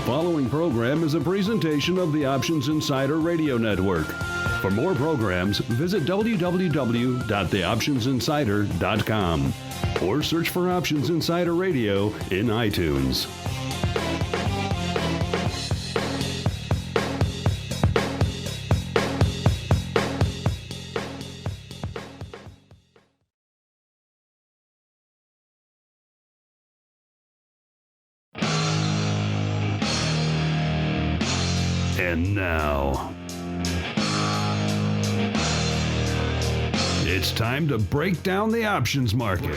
following program is a presentation of the Options Insider Radio Network. For more programs, visit www.theoptionsinsider.com or search for Options Insider Radio in iTunes. And now, it's time to break down the options market.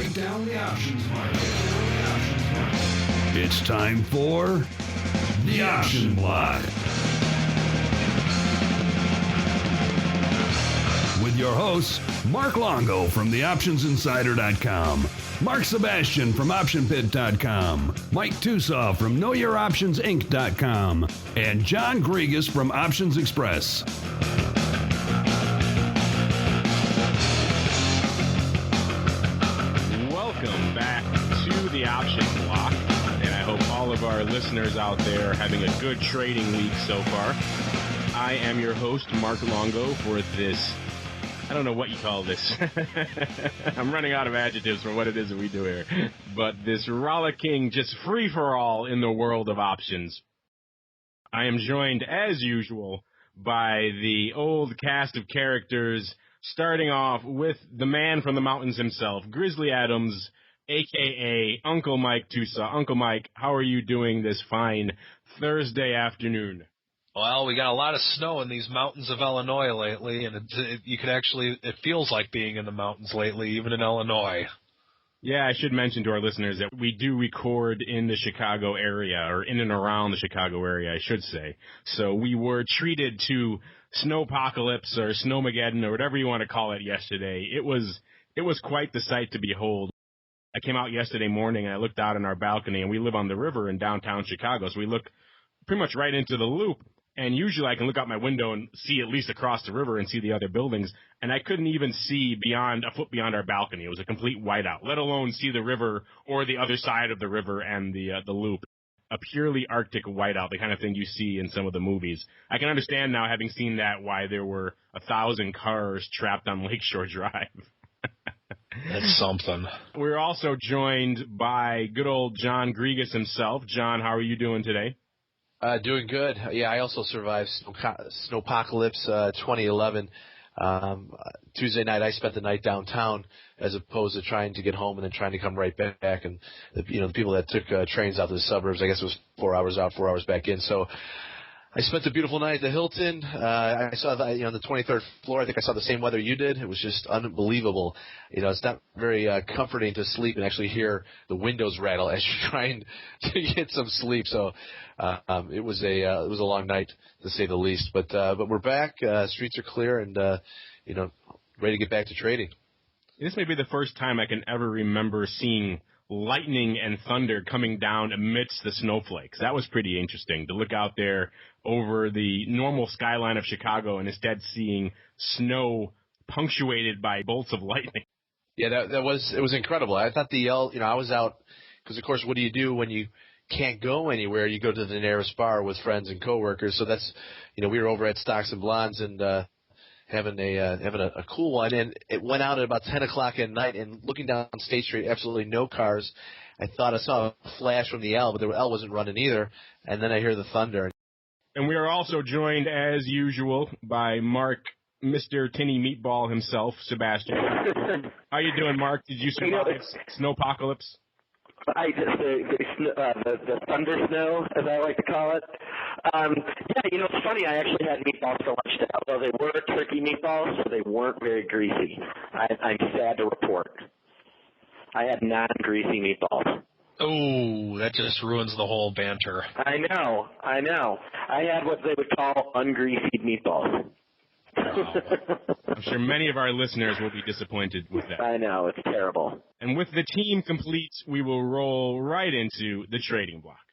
It's time for the Option Block. With your hosts, Mark Longo from theoptionsinsider.com, Mark Sebastian from OptionPit.com, Mike Tusaw from KnowYourOptionsInc.com, and John Griegas from Options Express. Welcome back to the Option Block, and I hope all of our listeners out there are having a good trading week so far. I am your host, Mark Longo, for this, I don't know what you call this. I'm running out of adjectives for what it is that we do here. But this rollicking, just free-for-all in the world of options. I am joined, as usual, by the old cast of characters, starting off with the man from the mountains himself, Grizzly Adams, a.k.a. Uncle Mike Tusaw. Uncle Mike, how are you doing this fine Thursday afternoon? Well, we got a lot of snow in these mountains of Illinois lately, and it feels like being in the mountains lately, even in Illinois. Yeah, I should mention to our listeners that we do record in the Chicago area, or in and around the Chicago area, I should say. So we were treated to snowpocalypse or snowmageddon or whatever you want to call it yesterday. It was quite the sight to behold. I came out yesterday morning and I looked out on our balcony, and we live on the river in downtown Chicago, so we look pretty much right into the loop. And usually I can look out my window and see at least across the river and see the other buildings. And I couldn't even see a foot beyond our balcony. It was a complete whiteout, let alone see the river or the other side of the river and the loop. A purely Arctic whiteout, the kind of thing you see in some of the movies. I can understand now, having seen that, why there were 1,000 cars trapped on Lakeshore Drive. That's something. We're also joined by good old John Griegas himself. John, how are you doing today? Doing good. Yeah, I also survived Snowpocalypse 2011. Tuesday night, I spent the night downtown as opposed to trying to get home and then trying to come right back. And the people that took trains out to the suburbs, I guess it was 4 hours out, 4 hours back in. So I spent a beautiful night at the Hilton. I saw on the 23rd floor. I think I saw the same weather you did. It was just unbelievable. It's not very comforting to sleep and actually hear the windows rattle as you're trying to get some sleep. So it was a long night to say the least. But we're back. Streets are clear and ready to get back to trading. This may be the first time I can ever remember seeing lightning and thunder coming down amidst the snowflakes. That was pretty interesting to look out there over the normal skyline of Chicago and instead seeing snow punctuated by bolts of lightning. Yeah, it was incredible. I thought I was out because, of course, what do you do when you can't go anywhere? You go to the nearest bar with friends and coworkers. So that's, we were over at Stocks and Blondes and having a cool one, and it went out at about 10 o'clock at night, and looking down State Street, absolutely no cars. I thought I saw a flash from the L, but the L wasn't running either, and then I hear the thunder. And we are also joined, as usual, by Mark, Mr. Tinny Meatball himself, Sebastian. How you doing, Mark? Did you survive Snowpocalypse? The thunder snow, as I like to call it. It's funny. I actually had meatballs for lunch today. Although they were turkey meatballs, so they weren't very greasy. I'm sad to report. I had non-greasy meatballs. Oh, that just ruins the whole banter. I know. I had what they would call ungreasied meatballs. I'm sure many of our listeners will be disappointed with that. I know, it's terrible. And with the team complete, we will roll right into the trading block.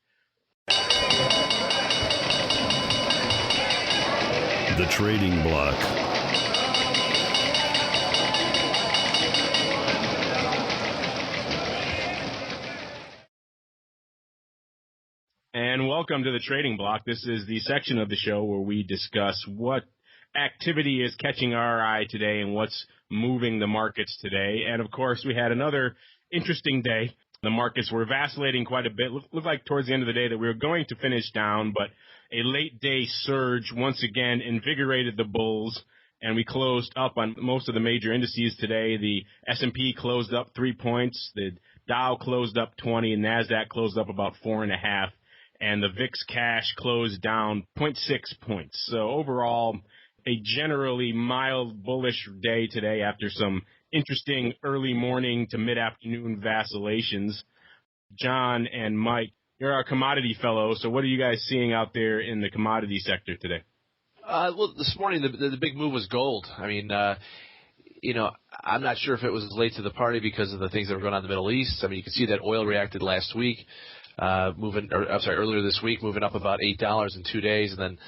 The trading block. And welcome to the Trading Block. This is the section of the show where we discuss what activity is catching our eye today and what's moving the markets today. And, of course, we had another interesting day. The markets were vacillating quite a bit. Looked like towards the end of the day that we were going to finish down, but a late-day surge once again invigorated the bulls, and we closed up on most of the major indices today. The S&P closed up 3 points. The Dow closed up 20, and NASDAQ closed up about 4.5. And the VIX cash closed down 0.6 points. So overall, a generally mild bullish day today after some interesting early morning to mid-afternoon vacillations. John and Mike, you're our commodity fellows, so what are you guys seeing out there in the commodity sector today? Well, this morning the big move was gold. I mean, I'm not sure if it was late to the party because of the things that were going on in the Middle East. I mean, you can see that oil reacted last week. Earlier this week, moving up about $8 in 2 days, and then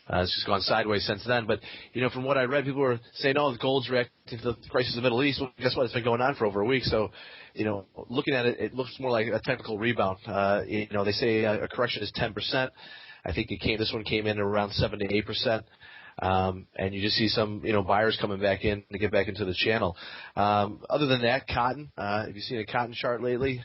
it's just gone sideways since then. But, from what I read, people were saying, the gold's reacting to the crisis in the Middle East. Well, guess what? It's been going on for over a week. So, looking at it, it looks more like a technical rebound. They say a correction is 10%. I think this one came in around 7 to 8%. And you just see some, buyers coming back in to get back into the channel. Other than that, cotton, have you seen a cotton chart lately?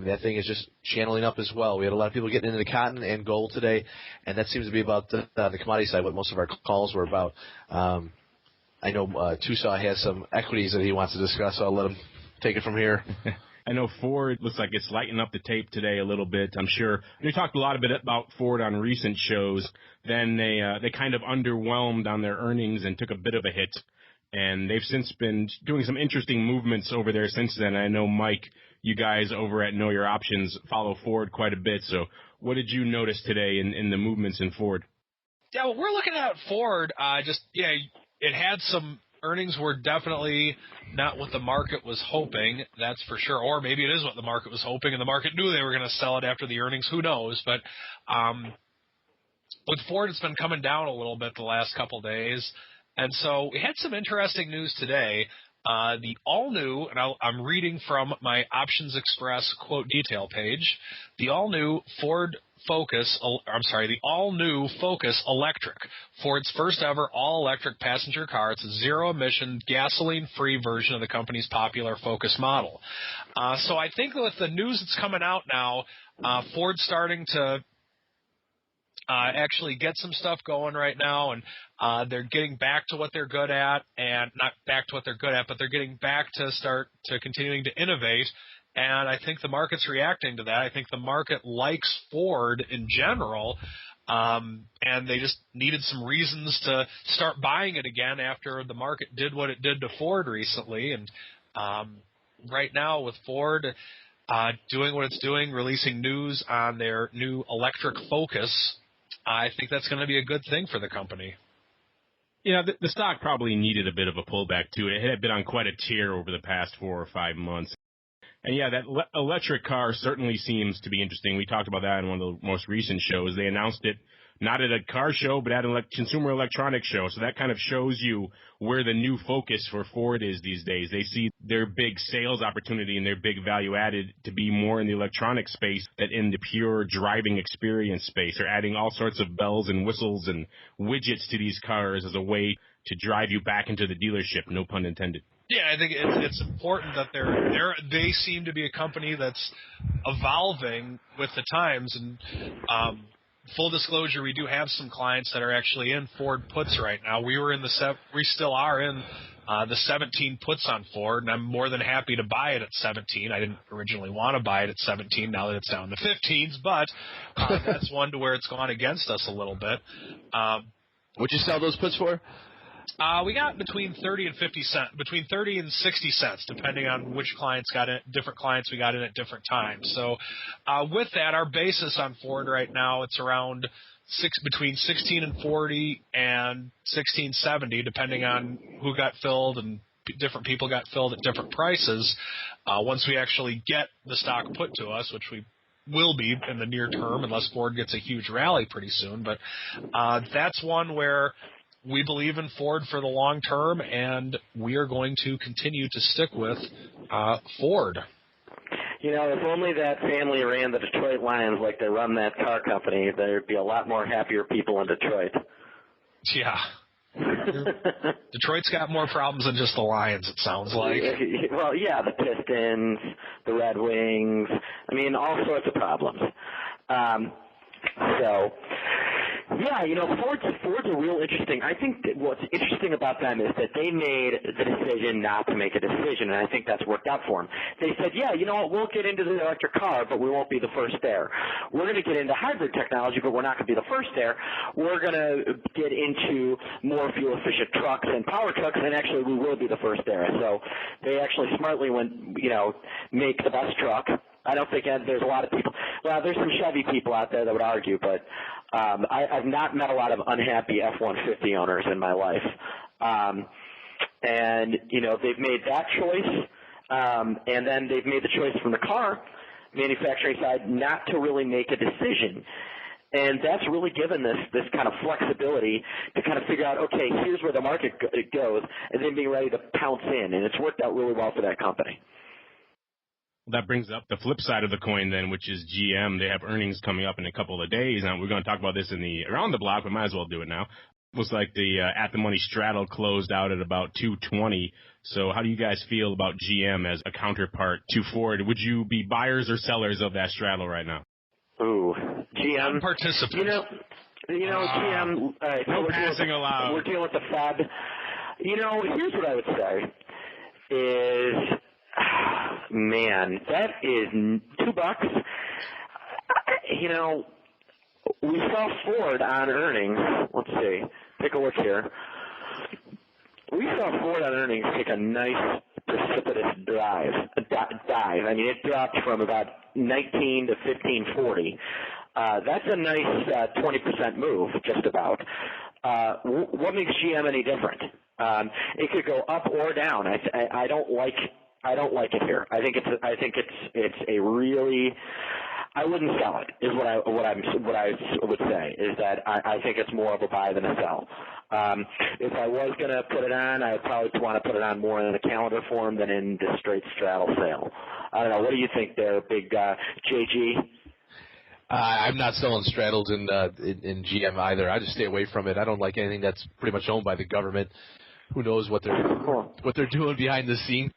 That thing is just channeling up as well. We had a lot of people getting into the cotton and gold today, and that seems to be about the commodity side, what most of our calls were about. I know Tusaw has some equities that he wants to discuss, so I'll let him take it from here. I know Ford looks like it's lighting up the tape today a little bit, I'm sure. We talked a lot about Ford on recent shows. Then they kind of underwhelmed on their earnings and took a bit of a hit. And they've since been doing some interesting movements over there since then. I know, Mike, you guys over at Know Your Options follow Ford quite a bit. So what did you notice today in the movements in Ford? Yeah, well, we're looking at Ford. It had some earnings were definitely not what the market was hoping, that's for sure. Or maybe it is what the market was hoping, and the market knew they were going to sell it after the earnings. Who knows? But with Ford, it's been coming down a little bit the last couple of days. And so we had some interesting news today. The all-new, and I'm reading from my Options Express quote detail page, the all-new the all-new Focus Electric, Ford's first ever all-electric passenger car. It's a zero-emission, gasoline-free version of the company's popular Focus model. So I think with the news that's coming out now, Ford's starting to actually get some stuff going right now, and they're getting back to what they're good at, and not back to what they're good at, but they're getting back to start to continuing to innovate. And I think the market's reacting to that. I think the market likes Ford in general, and they just needed some reasons to start buying it again after the market did what it did to Ford recently. And right now with Ford doing what it's doing, releasing news on their new electric Focus, I think that's going to be a good thing for the company. Yeah, the stock probably needed a bit of a pullback, too. It had been on quite a tear over the past 4 or 5 months. And, yeah, that electric car certainly seems to be interesting. We talked about that in one of the most recent shows. They announced it not at a car show, but at a consumer electronics show. So that kind of shows you where the new focus for Ford is these days. They see their big sales opportunity and their big value added to be more in the electronic space than in the pure driving experience space. They're adding all sorts of bells and whistles and widgets to these cars as a way to drive you back into the dealership, no pun intended. Yeah, I think it's important that they seem to be a company that's evolving with the times. And full disclosure, we do have some clients that are actually in Ford puts right now. We still are in the 17 puts on Ford, and I'm more than happy to buy it at 17. I didn't originally want to buy it at 17. Now that it's down to 15s, but that's one to where it's gone against us a little bit. What'd you sell those puts for? We got between 30 and 60 cents, depending on which clients got in. Different clients we got in at different times. So, with that, our basis on Ford right now, it's around between 16.40 and 16.70, depending on who got filled, and different people got filled at different prices. Once we actually get the stock put to us, which we will be in the near term, unless Ford gets a huge rally pretty soon. But that's one where we believe in Ford for the long term, and we are going to continue to stick with Ford. You know, if only that family ran the Detroit Lions like they run that car company, there'd be a lot more happier people in Detroit. Yeah. Detroit's got more problems than just the Lions, it sounds like. Well, yeah, the Pistons, the Red Wings, I mean, all sorts of problems. So, yeah, you know, Ford's a real interesting. I think that what's interesting about them is that they made the decision not to make a decision, and I think that's worked out for them. They said, yeah, you know what, we'll get into the electric car, but we won't be the first there. We're going to get into hybrid technology, but we're not going to be the first there. We're going to get into more fuel-efficient trucks and power trucks, and actually we will be the first there. So they actually smartly went, you know, make the best truck. I don't think there's a lot of people. Well, there's some Chevy people out there that would argue, but I've not met a lot of unhappy F-150 owners in my life. And, you know, they've made that choice, and then they've made the choice from the car manufacturing side not to really make a decision. And that's really given this kind of flexibility to kind of figure out, okay, here's where the market goes, and then being ready to pounce in. And it's worked out really well for that company. That brings up the flip side of the coin then, which is GM. They have earnings coming up in a couple of days, and we're going to talk about this in the Around the Block, but might as well do it now. Looks like the At the Money straddle closed out at about 220. So how do you guys feel about GM as a counterpart to Ford? Would you be buyers or sellers of that straddle right now? Ooh, GM. Participant. You know, GM. No passing allowed. We're dealing with the Fed. You know, here's what I would say is, man, that is $2. You know, we saw Ford on earnings. Let's see. Take a look here. We saw Ford on earnings take a nice precipitous dive. I mean, it dropped from about 19 to 15.40. That's a nice 20% move, just about. What makes GM any different? It could go up or down. I don't like it here. I think it's a really. I wouldn't sell it. Is what I would say is that I think it's more of a buy than a sell. If I was going to put it on, I would probably want to put it on more in a calendar form than in the straight straddle sale. I don't know. What do you think there, big JG? I'm not selling straddles in GM either. I just stay away from it. I don't like anything that's pretty much owned by the government. Who knows what they're doing behind the scenes?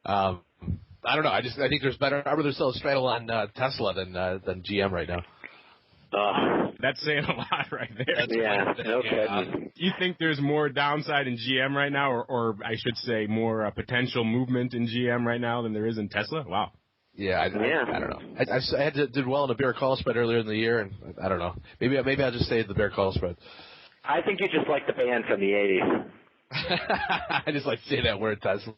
I don't know. I think there's better. I'd rather sell a straddle on Tesla than GM right now. That's saying a lot right there. Yeah, no kidding. Do you think there's more downside in GM right now, or I should say more potential movement in GM right now than there is in Tesla? Wow. Yeah, I don't know. I did well in the bear call spread earlier in the year, and I don't know. Maybe I'll just stay at the bear call spread. I think you just like the band from the 80s. I just like to say that word, Tesla.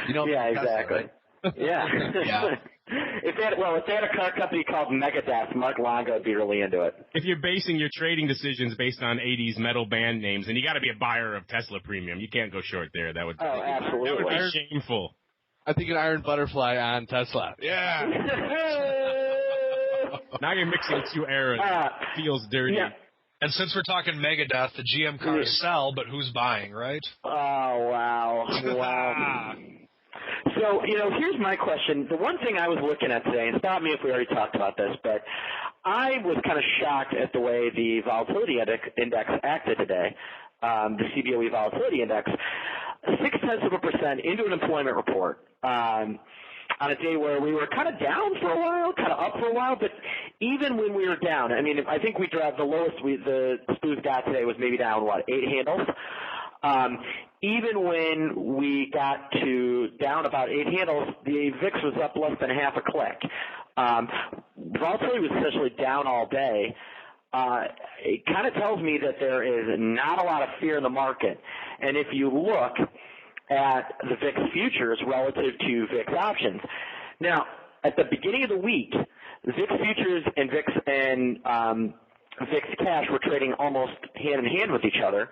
You know, yeah, Tesla, exactly. Right? Yeah. Yeah. If they had a car company called Megadeth, Mark Longo would be really into it. If you're basing your trading decisions based on 80s metal band names, then you got to be a buyer of Tesla Premium. You can't go short there. That would absolutely. That would be shameful. I think an Iron Butterfly on Tesla. Yeah. Now you're mixing two eras. Feels dirty. Yeah. And since we're talking Megadeth, the GM cars sell, but who's buying, right? Oh, wow. So, you know, here's my question. The one thing I was looking at today, and stop me if we already talked about this, but I was kind of shocked at the way the volatility index acted today, the CBOE volatility index, 0.6% into an employment report on a day where we were kind of down for a while, kind of up for a while, but even when we were down, I mean, I think we dropped the lowest the SPOOs got today was maybe down, 8 handles? Even when we got to down about 8 handles, the VIX was up less than half a click. Volatility was essentially down all day. It kind of tells me that there is not a lot of fear in the market. And if you look at the VIX futures relative to VIX options, now at the beginning of the week, VIX futures and VIX cash were trading almost hand in hand with each other.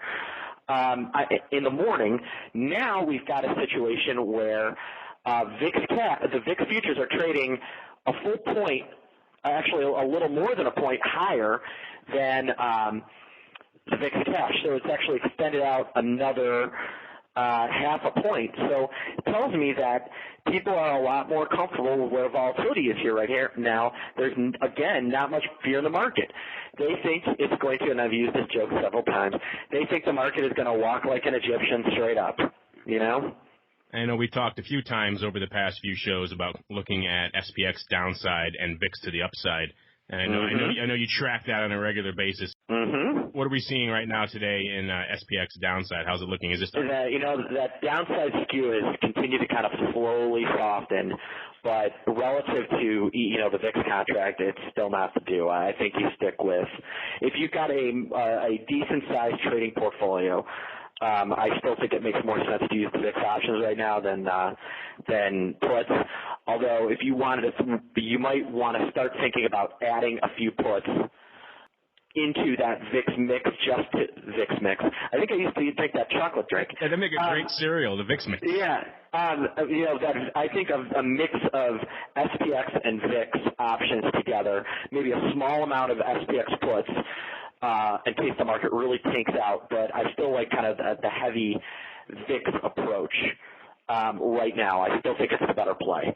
In the morning, now we've got a situation where the VIX futures are trading a full point, actually a little more than a point higher than the VIX cash. So it's actually extended out another half a point. So it tells me that people are a lot more comfortable with where volatility is here right here now. There's, again, not much fear in the market. They think it's going to, and I've used this joke several times, they think the market is going to walk like an Egyptian straight up, you know? I know we talked a few times over the past few shows about looking at SPX downside and VIX to the upside. And I know you track that on a regular basis. Mm-hmm. What are we seeing right now today in SPX downside? How's it looking? Is this that downside skew has continued to kind of slowly soften, but relative to the VIX contract, it's still not the do. I think you stick with, if you've got a decent sized trading portfolio, I still think it makes more sense to use the VIX options right now than puts. Although if you wanted to, you might want to start thinking about adding a few puts into that VIX mix, just to VIX mix. I think I used to drink that chocolate drink. Yeah, they make a great cereal, the VIX mix. Yeah. I think of a mix of SPX and VIX options together, maybe a small amount of SPX puts, in case the market really tanks out. But I still like kind of the heavy VIX approach right now. I still think it's the better play.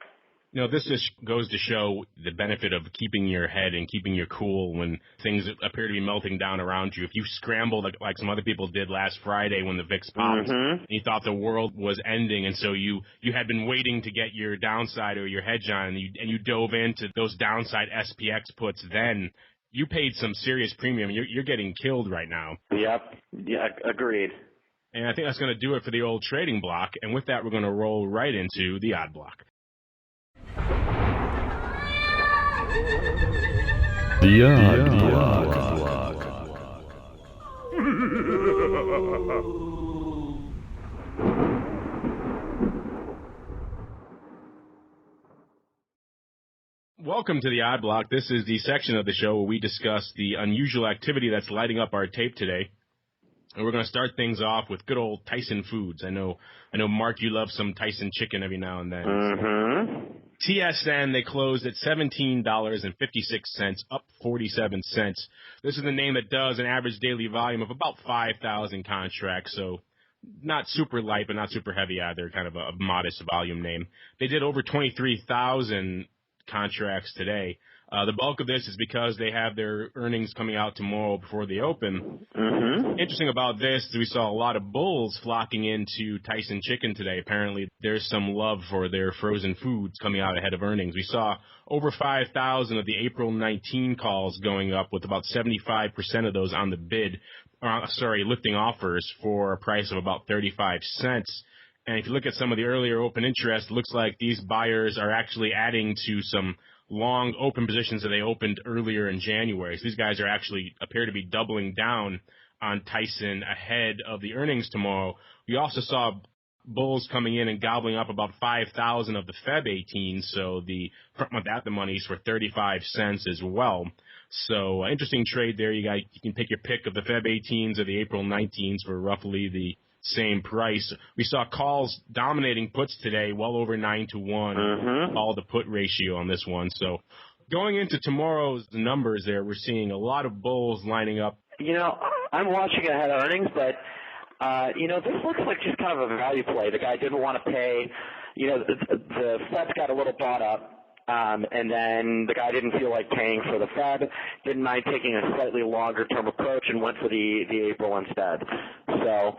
This just goes to show the benefit of keeping your head and keeping your cool when things appear to be melting down around you. If you scramble like some other people did last Friday when the VIX popped, and you thought the world was ending, and so you had been waiting to get your downside or your hedge on, and you dove into those downside SPX puts, then you paid some serious premium. You're getting killed right now. Yep. Yeah, agreed. And I think that's going to do it for the old trading block. And with that, we're going to roll right into the odd block. The Odd Block. Welcome to the Odd Block. This is the section of the show where we discuss the unusual activity that's lighting up our tape today. And we're going to start things off with good old Tyson Foods. I know, Mark, you love some Tyson chicken every now and then. Mm-hmm. TSN, they closed at $17.56, up 47 cents. This is the name that does an average daily volume of about 5,000 contracts, so not super light, but not super heavy either, kind of a modest volume name. They did over 23,000 contracts today. The bulk of this is because they have their earnings coming out tomorrow before they open. Mm-hmm. Interesting about this is we saw a lot of bulls flocking into Tyson Chicken today. Apparently, there's some love for their frozen foods coming out ahead of earnings. We saw over 5,000 of the April 19 calls going up, with about 75% of those on the lifting offers for a price of about 35 cents. And if you look at some of the earlier open interest, it looks like these buyers are actually adding to some long open positions that they opened earlier in January. So these guys appear to be doubling down on Tyson ahead of the earnings tomorrow. We also saw bulls coming in and gobbling up about 5,000 of the Feb 18, so the front month at the money's for 35 cents as well. So interesting trade there. You can pick your pick of the Feb 18s or the April 19s for roughly the same price. We saw calls dominating puts today, well over 9-to-1, all the put ratio on this one. So going into tomorrow's numbers there, we're seeing a lot of bulls lining up. I'm watching ahead of earnings, but this looks like just kind of a value play. The guy didn't want to pay. The Fed's got a little bought up, and then the guy didn't feel like paying for the Fed, didn't mind taking a slightly longer-term approach, and went for the April instead. So,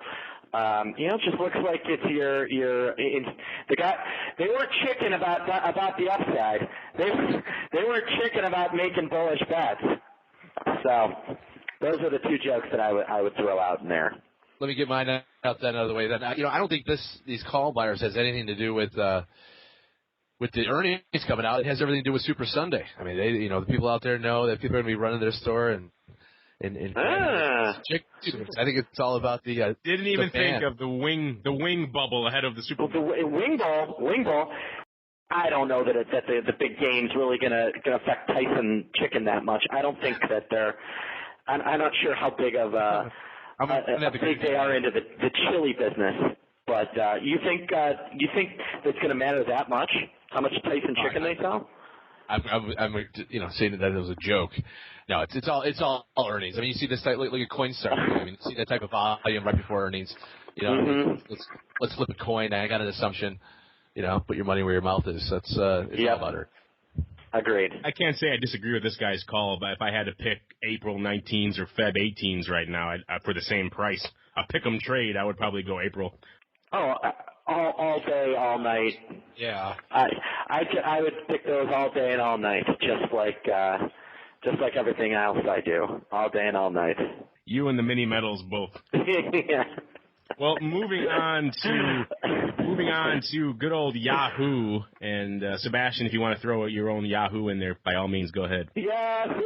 it just looks like it's the guy. They weren't chicken about the upside. They weren't chicken about making bullish bets. So, those are the two jokes that I would throw out in there. Let me get mine out that other way. Then I don't think these call buyers has anything to do with the earnings coming out. It has everything to do with Super Sunday. I mean, the people out there know that people are going to be running their store and I think it's all about the didn't even think of the wing bubble ahead of the Super Bowl. The wing ball. I don't know that the big game's really gonna affect Tyson Chicken that much. I don't think that they're. I'm not sure how big of big they are into the chili business. But you think it's going to matter that much? How much Tyson Chicken they sell? I'm saying that it was a joke. No, it's all earnings. I mean, you see this type, look at Coinstar. I mean, you see that type of volume right before earnings. Let's flip a coin. I got an assumption. Put your money where your mouth is. That's it's all about it. Agreed. I can't say I disagree with this guy's call, but if I had to pick April 19s or Feb 18s right now for the same price, a pick 'em trade, I would probably go April. Oh, all day, all night. Yeah. I would pick those all day and all night, just like everything else I do, all day and all night. You and the mini metals both. Yeah. Well, moving on to good old Yahoo, and Sebastian, if you want to throw your own Yahoo in there, by all means, go ahead. Yahoo!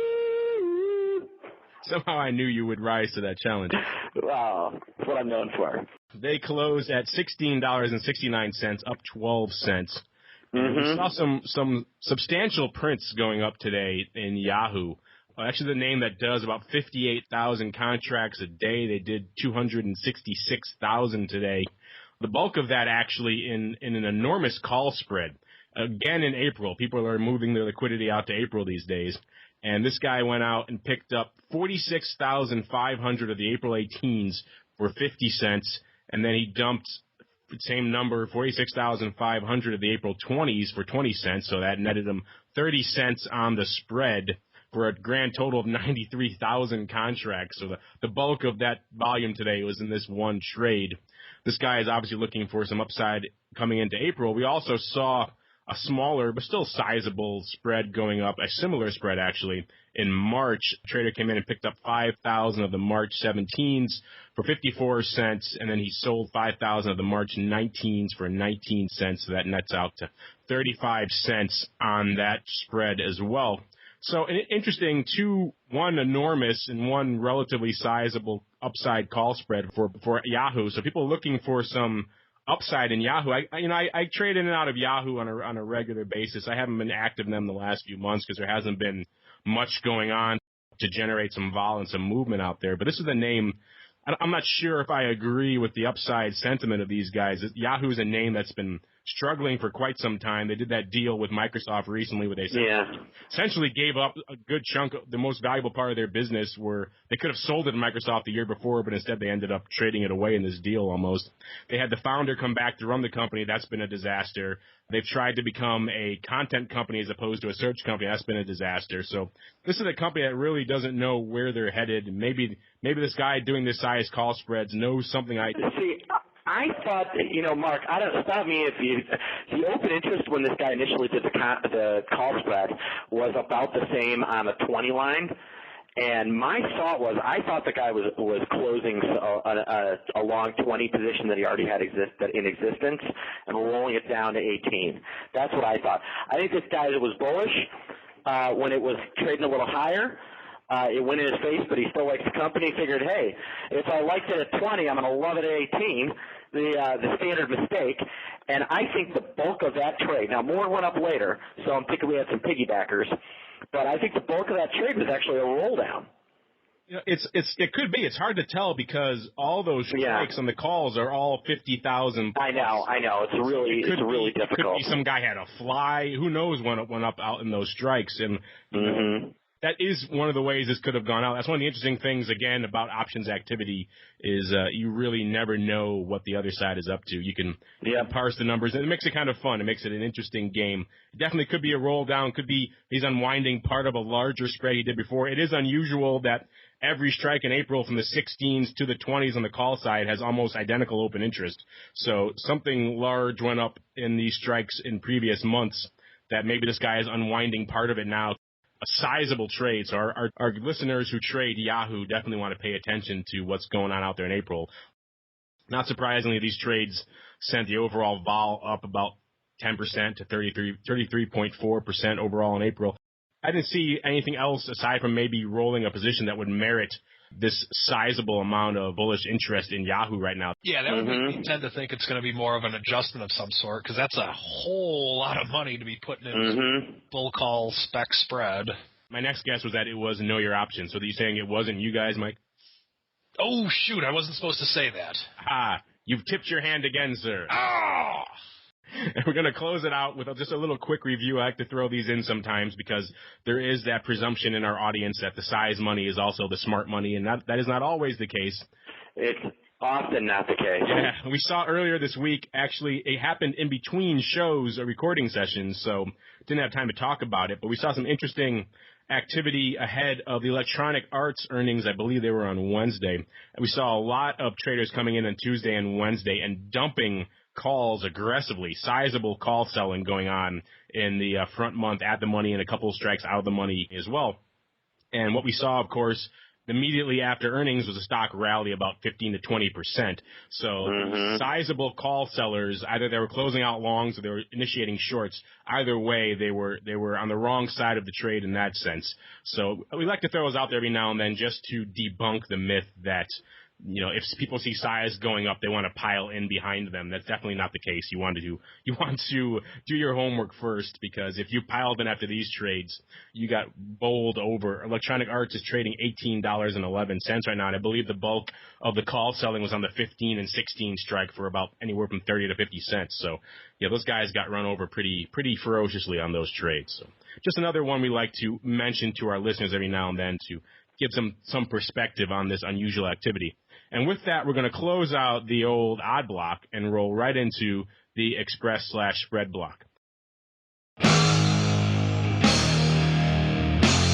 Somehow I knew you would rise to that challenge. Wow, that's what I'm known for. They closed at $16.69, up 12 cents. Mm-hmm. We saw some substantial prints going up today in Yahoo. Actually, the name that does about 58,000 contracts a day. They did 266,000 today. The bulk of that actually in an enormous call spread. Again in April. People are moving their liquidity out to April these days. And this guy went out and picked up 46,500 of the April 18s for 50 cents. And then he dumped the same number, 46,500 of the April 20s for 20 cents. So that netted him 30 cents on the spread, for a grand total of 93,000 contracts. So the bulk of that volume today was in this one trade. This guy is obviously looking for some upside coming into April. We also saw a smaller but still sizable spread going up, a similar spread actually, in March. A trader came in and picked up 5,000 of the March 17s for 54 cents, and then he sold 5,000 of the March 19s for 19 cents. So that nets out to 35 cents on that spread as well. So interesting, one enormous and one relatively sizable upside call spread for Yahoo. So people looking for some upside in Yahoo. I trade in and out of Yahoo on a regular basis. I haven't been active in them the last few months because there hasn't been much going on to generate some vol and some movement out there. But this is a name. I'm not sure if I agree with the upside sentiment of these guys. Yahoo is a name that's been struggling for quite some time. They did that deal with Microsoft recently where they essentially gave up a good chunk of the most valuable part of their business, where they could have sold it to Microsoft the year before, but instead they ended up trading it away in this deal almost. They had the founder come back to run the company. That's been a disaster. They've tried to become a content company as opposed to a search company. That's been a disaster. So this is a company that really doesn't know where they're headed. Maybe this guy doing this size call spreads knows something. I thought, Mark, stop me if the open interest when this guy initially did the call spread was about the same on a 20 line. And my thought was, I thought the guy was closing a long 20 position that he already had in existence and rolling it down to 18. That's what I thought. I think this guy was bullish when it was trading a little higher. It went in his face, but he still likes the company. Figured, hey, if I liked it at 20, I'm going to love it at 18. The standard mistake. And I think the bulk of that trade, now more went up later, so I'm thinking we had some piggybackers, but I think the bulk of that trade was actually a roll down. It could be. It's hard to tell because all those strikes on the calls are all 50,000. I know. It's really difficult. It could be some guy had a fly. Who knows when it went up out in those strikes? And that is one of the ways this could have gone out. That's one of the interesting things, again, about options activity is you really never know what the other side is up to. You can parse the numbers, and it makes it kind of fun. It makes it an interesting game. It definitely could be a roll down. Could be he's unwinding part of a larger spread he did before. It is unusual that every strike in April from the 16s to the 20s on the call side has almost identical open interest. So something large went up in these strikes in previous months that maybe this guy is unwinding part of it now. A sizable trade. So our listeners who trade Yahoo definitely want to pay attention to what's going on out there in April. Not surprisingly, these trades sent the overall vol up about 10% to 33.4% overall in April. I didn't see anything else aside from maybe rolling a position that would merit this sizable amount of bullish interest in Yahoo right now. Yeah, that would make me tend to think it's going to be more of an adjustment of some sort, because that's a whole lot of money to be putting in bull call spec spread. My next guess was that it was Know Your Options. So are you saying it wasn't you guys, Mike? Oh, shoot, I wasn't supposed to say that. You've tipped your hand again, sir. And we're going to close it out with just a little quick review. I like to throw these in sometimes because there is that presumption in our audience that the size money is also the smart money, and that is not always the case. It's often not the case. Yeah, we saw earlier this week, actually, it happened in between shows or recording sessions, so didn't have time to talk about it, but we saw some interesting activity ahead of the Electronic Arts earnings. I believe they were on Wednesday. And we saw a lot of traders coming in on Tuesday and Wednesday and dumping calls aggressively, sizable call selling going on in the front month at the money and a couple of strikes out of the money as well. And what we saw, of course, immediately after earnings was a stock rally about 15 to 20%. So sizable call sellers, either they were closing out longs or they were initiating shorts. Either way, they were on the wrong side of the trade in that sense. So we like to throw those out there every now and then just to debunk the myth that, you know, if people see size going up, they want to pile in behind them. That's definitely not the case. You want to do your homework first, because if you piled in after these trades, you got bowled over. Electronic Arts is trading $18.11 right now, and I believe the bulk of the call selling was on the 15 and 16 strike for about anywhere from 30 to 50 cents. So, yeah, those guys got run over pretty ferociously on those trades. So, just another one we like to mention to our listeners every now and then to give some perspective on this unusual activity. And with that, we're going to close out the old odd block and roll right into the express/spread block.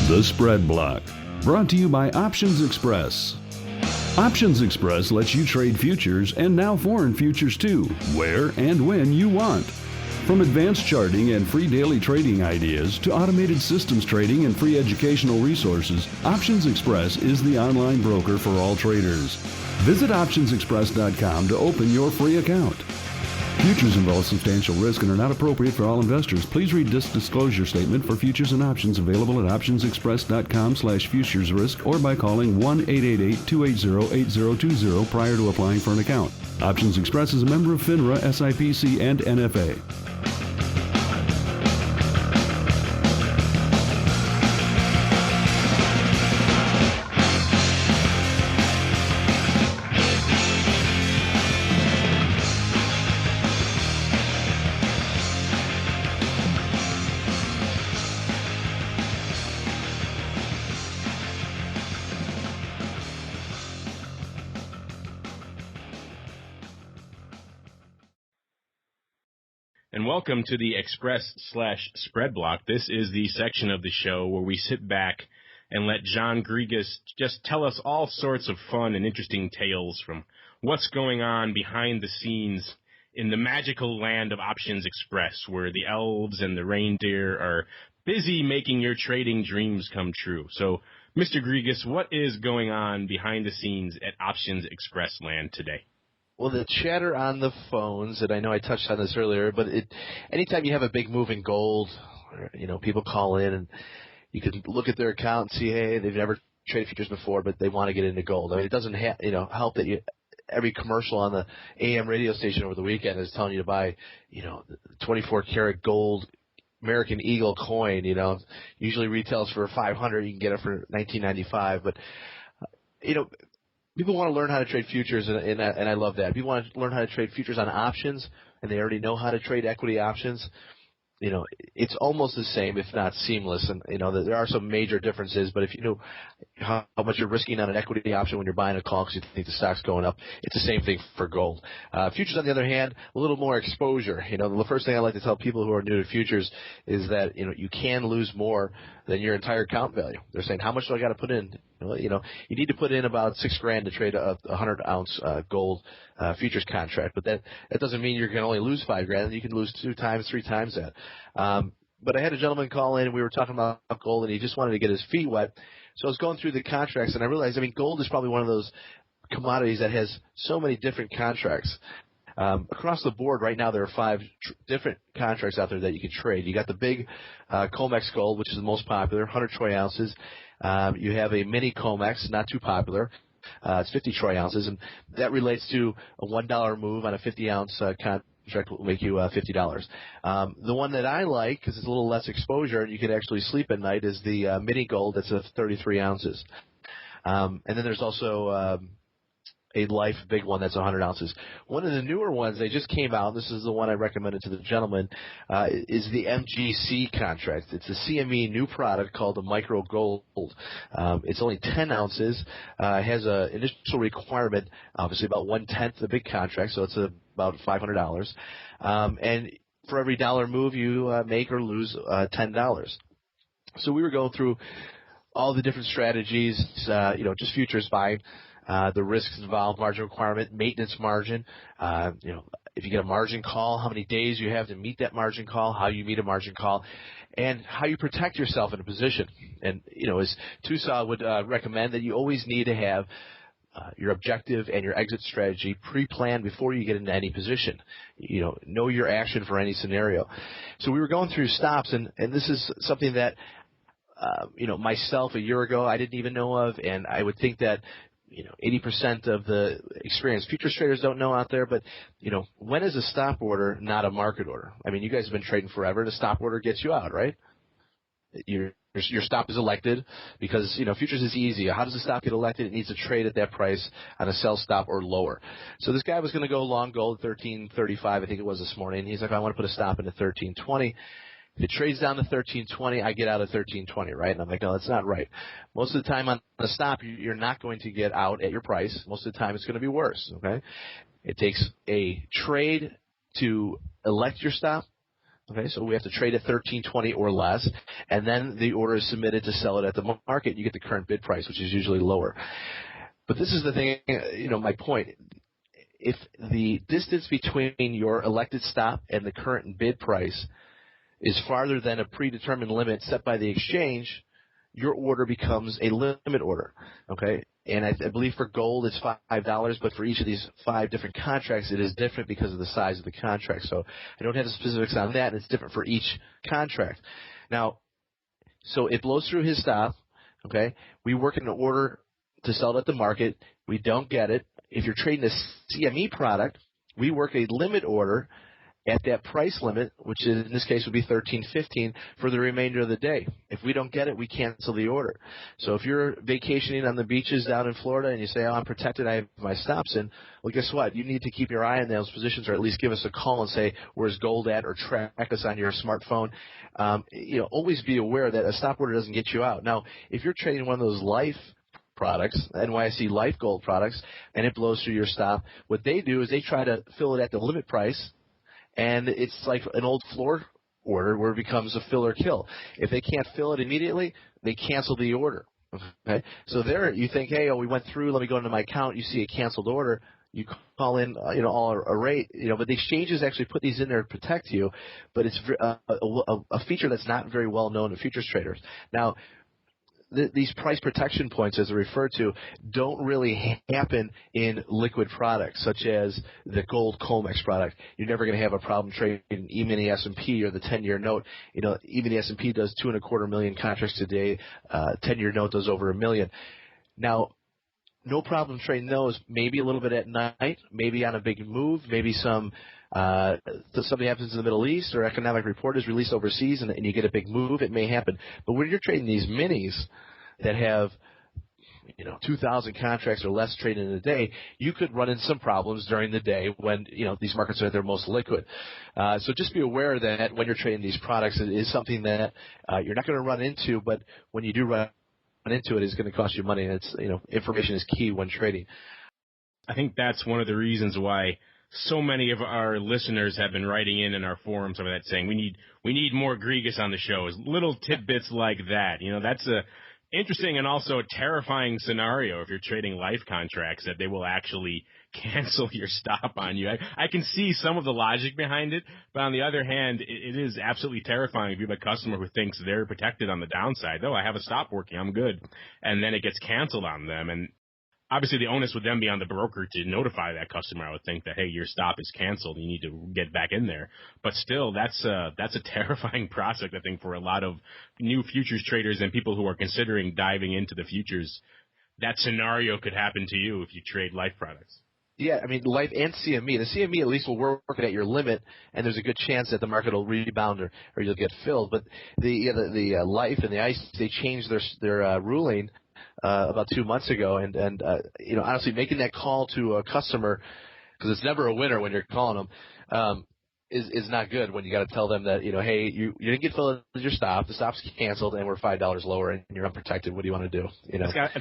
The Spread Block, brought to you by Options Express. Options Express lets you trade futures and now foreign futures too, where and when you want. From advanced charting and free daily trading ideas to automated systems trading and free educational resources, Options Express is the online broker for all traders. Visit optionsexpress.com to open your free account. Futures involve substantial risk and are not appropriate for all investors. Please read this disclosure statement for futures and options available at optionsexpress.com/futures risk or by calling 1-888-280-8020 prior to applying for an account. Options Express is a member of FINRA, SIPC, and NFA. And welcome to the Express/Spread Block. This is the section of the show where we sit back and let John Griegus just tell us all sorts of fun and interesting tales from what's going on behind the scenes in the magical land of Options Express, where the elves and the reindeer are busy making your trading dreams come true. So, Mr. Griegus, what is going on behind the scenes at Options Express land today? Well, the chatter on the phones, and I know I touched on this earlier, but anytime you have a big move in gold, you know, people call in and you can look at their account and see, hey, they've never traded futures before, but they want to get into gold. I mean, it doesn't help that every commercial on the AM radio station over the weekend is telling you to buy, 24 karat gold American Eagle coin. Usually retails for $500. You can get it for $19.95, but people want to learn how to trade futures, and I love that. People want to learn how to trade futures on options, and they already know how to trade equity options. It's almost the same, if not seamless. And, there are some major differences, but if you know how much you're risking on an equity option when you're buying a call because you think the stock's going up, it's the same thing for gold. Futures, on the other hand, a little more exposure. The first thing I like to tell people who are new to futures is that, you can lose more than your entire account value. They're saying, how much do I got to put in? You need to put in about $6,000 to trade a 100-ounce gold futures contract, but that doesn't mean you're going to only lose $5,000. You can lose 2 times, 3 times that. But I had a gentleman call in, and we were talking about gold, and he just wanted to get his feet wet. So I was going through the contracts, and I realized, gold is probably one of those commodities that has so many different contracts. Across the board right now, there are 5 different contracts out there that you can trade. You got the big COMEX gold, which is the most popular, 100 troy ounces. You have a mini COMEX, not too popular. It's 50 troy ounces, and that relates to a $1 move on a 50-ounce contract will make you $50. The one that I like, because it's a little less exposure and you can actually sleep at night, is the mini gold. That's 33 ounces. And then there's also a life big one that's 100 ounces. One of the newer ones, they just came out, this is the one I recommended to the gentleman, is the MGC contract. It's a CME new product called the Micro Gold. It's only 10 ounces. It has an initial requirement, obviously about 1/10 the big contract, so it's about $500. And for every dollar move, you make or lose $10. So we were going through all the different strategies, just futures buying. The risks involved, margin requirement, maintenance margin, if you get a margin call, how many days you have to meet that margin call, how you meet a margin call, and how you protect yourself in a position. And, as Tusa would recommend, that you always need to have your objective and your exit strategy pre-planned before you get into any position. Know your action for any scenario. So we were going through stops, and this is something that, myself a year ago I didn't even know of, and I would think that 80% of the experienced futures traders don't know out there, but, when is a stop order not a market order? I mean, you guys have been trading forever, and a stop order gets you out, right? Your stop is elected because, futures is easy. How does the stop get elected? It needs to trade at that price on a sell stop or lower. So this guy was going to go long gold, 1335, I think it was this morning. He's like, I want to put a stop into 1320. If it trades down to 1320, I get out at 1320, right? And I'm like, no, that's not right. Most of the time on a stop, you're not going to get out at your price. Most of the time, it's going to be worse, okay? It takes a trade to elect your stop, okay? So we have to trade at 1320 or less, and then the order is submitted to sell it at the market. You get the current bid price, which is usually lower. But this is the thing, my point. If the distance between your elected stop and the current bid price is farther than a predetermined limit set by the exchange, your order becomes a limit order, okay? And I believe for gold it's $5, but for each of these 5 different contracts it is different because of the size of the contract. So I don't have the specifics on that, and it's different for each contract. Now, so it blows through his stop, okay? We work in an order to sell it at the market. We don't get it. If you're trading a CME product, we work a limit order at that price limit, which in this case would be 13.15 for the remainder of the day. If we don't get it, we cancel the order. So if you're vacationing on the beaches down in Florida and you say, I'm protected, I have my stops in, well, guess what? You need to keep your eye on those positions, or at least give us a call and say, where's gold at, or track us on your smartphone. Always be aware that a stop order doesn't get you out. Now, if you're trading one of those life products, NYSE Life Gold products, and it blows through your stop, what they do is they try to fill it at the limit price. And it's like an old floor order where it becomes a fill or kill. If they can't fill it immediately, they cancel the order. Okay? So there you think, hey, we went through, let me go into my account. You see a canceled order. You call in, all a rate, but the exchanges actually put these in there to protect you. But it's a feature that's not very well known to futures traders. Now, these price protection points, as they're referred to, don't really happen in liquid products, such as the gold COMEX product. You're never going to have a problem trading E-mini S&P or the 10-year note. Even the S&P does 2.25 million contracts today. 10-year note does over 1 million. Now, no problem trading those. Maybe a little bit at night, maybe on a big move, maybe something happens in the Middle East or economic report is released overseas and you get a big move, it may happen. But when you're trading these minis that have 2,000 contracts or less traded in a day, you could run into some problems during the day when these markets are at their most liquid. So just be aware that when you're trading these products, it is something that you're not going to run into, but when you do run into it, it's going to cost you money. And it's information is key when trading. I think that's one of the reasons why so many of our listeners have been writing in our forums over that, saying we need more Grigas on the show. Little tidbits like that. That's a interesting and also a terrifying scenario if you're trading life contracts, that they will actually cancel your stop on you. I can see some of the logic behind it, but on the other hand, it is absolutely terrifying if you have a customer who thinks they're protected on the downside. Oh, I have a stop working, I'm good. And then it gets canceled on them. And obviously, the onus would then be on the broker to notify that customer, I would think, that, hey, your stop is canceled. You need to get back in there. But still, that's a terrifying prospect, I think, for a lot of new futures traders and people who are considering diving into the futures. That scenario could happen to you if you trade life products. Yeah, I mean, life and CME. The CME at least will work it at your limit, and there's a good chance that the market will rebound or you'll get filled. But the life and the ICE, they changed their ruling about 2 months ago, and honestly, making that call to a customer, because it's never a winner when you're calling them, is not good when you got to tell them that, hey, you didn't get filled with your stop, the stop's canceled, and we're $5 lower, and you're unprotected. What do you want to do?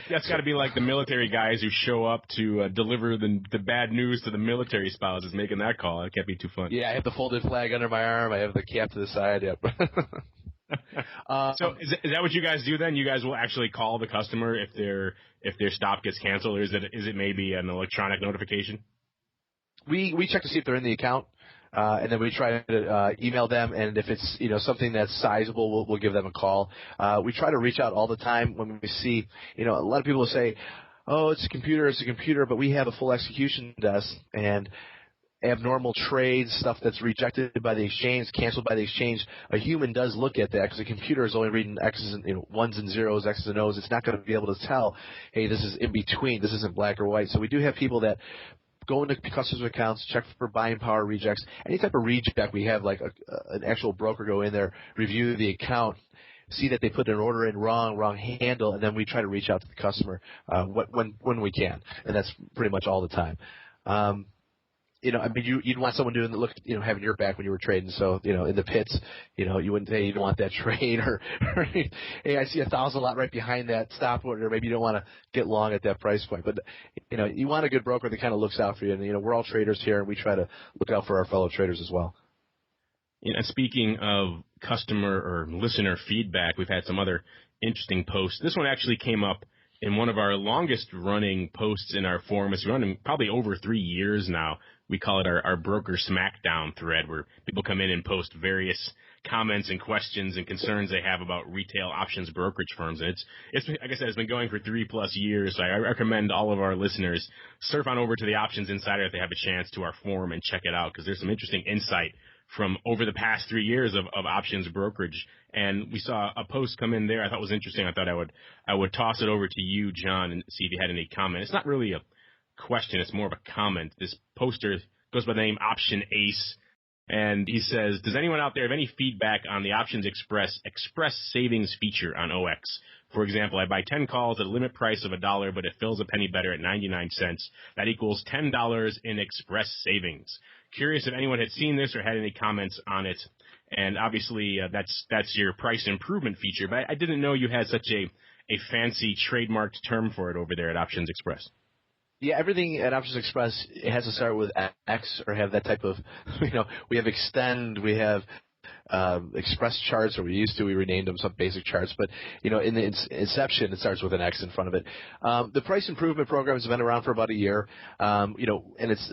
That's got to be like the military guys who show up to deliver the bad news to the military spouses, making that call. It can't be too fun. Yeah, I have the folded flag under my arm. I have the cap to the side. Yep. So is that what you guys do then? You guys will actually call the customer if their stop gets canceled, or is it maybe an electronic notification? We check to see if they're in the account. And then we try to email them, and if it's something that's sizable, we'll give them a call. We try to reach out all the time when we see a lot of people will say, "Oh, it's a computer," but we have a full execution desk, and abnormal trades, stuff that's rejected by the exchange, canceled by the exchange. A human does look at that, because a computer is only reading X's and ones and zeros, X's and O's. It's not going to be able to tell, hey, this is in between, this isn't black or white. So we do have people that go into customers' accounts, check for buying power rejects. Any type of reject, we have like an actual broker go in there, review the account, see that they put an order in wrong handle, and then we try to reach out to the customer when we can, and that's pretty much all the time. You'd want someone doing the look, having your back when you were trading. So, in the pits, you wouldn't say you don't want that trade, or hey, I see 1,000 lot right behind that stop order. Maybe you don't want to get long at that price point. But, you want a good broker that kind of looks out for you. And, we're all traders here, and we try to look out for our fellow traders as well. And speaking of customer or listener feedback, we've had some other interesting posts. This one actually came up in one of our longest running posts in our forum. It's running probably over 3 years now. We call it our Broker Smackdown thread, where people come in and post various comments and questions and concerns they have about retail options brokerage firms. And it's like I said, it's been going for 3+ years. So I recommend all of our listeners surf on over to the Options Insider if they have a chance, to our forum, and check it out, because there's some interesting insight from over the past 3 years of options brokerage. And we saw a post come in there I thought was interesting. I thought I would toss it over to you, John, and see if you had any comment. It's not really a question, it's more of a comment. This poster goes by the name Option Ace, and he says, does anyone out there have any feedback on the Options Express savings feature on OX? For example, I buy 10 calls at a limit price of $1, but it fills a penny better at 99 cents. That equals $10 in express savings. Curious if anyone had seen this or had any comments on it. And obviously, that's your price improvement feature, but I didn't know you had such a fancy trademarked term for it over there at Options Express. Yeah, everything at Options Express, it has to start with X or have that type of, we have Extend, we have Express charts, or we renamed them some basic charts, but, in the inception, it starts with an X in front of it. The price improvement program has been around for about a year. In its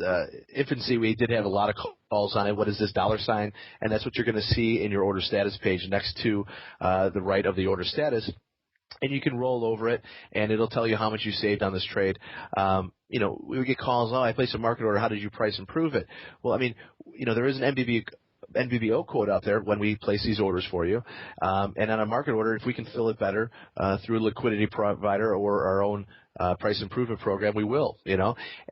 infancy, we did have a lot of calls on it. What is this $? And that's what you're going to see in your order status page next to the right of the order status. And you can roll over it, and it'll tell you how much you saved on this trade. We would get calls, I placed a market order, how did you price improve it? Well, there is an NBBO quote out there when we place these orders for you. And on a market order, if we can fill it better through a liquidity provider or our own price improvement program, we will,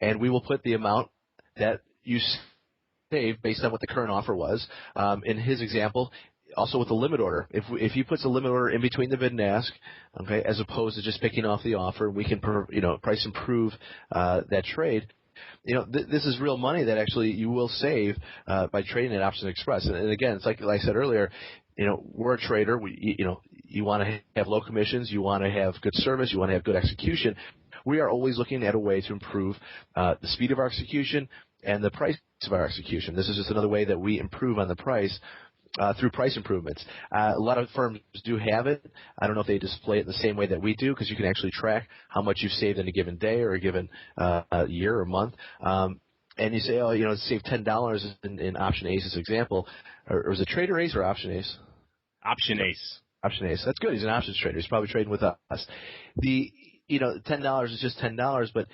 and we will put the amount that you save based on what the current offer was. In his example, also with the limit order, if he puts a limit order in between the bid and ask, okay, as opposed to just picking off the offer, we can price improve that trade. This is real money that actually you will save by trading at Options Express. And again, it's like I said earlier, we're a trader. You want to have low commissions, you want to have good service, you want to have good execution. We are always looking at a way to improve the speed of our execution and the price of our execution. This is just another way that we improve on the price. Through price improvements. A lot of firms do have it. I don't know if they display it in the same way that we do, because you can actually track how much you've saved in a given day or a given year or month. And you say, save $10 in Option Ace's example. Or was it Trader Ace or Option Ace? Option Ace. Option Ace. That's good. He's an options trader. He's probably trading with us. $10 is just $10, but,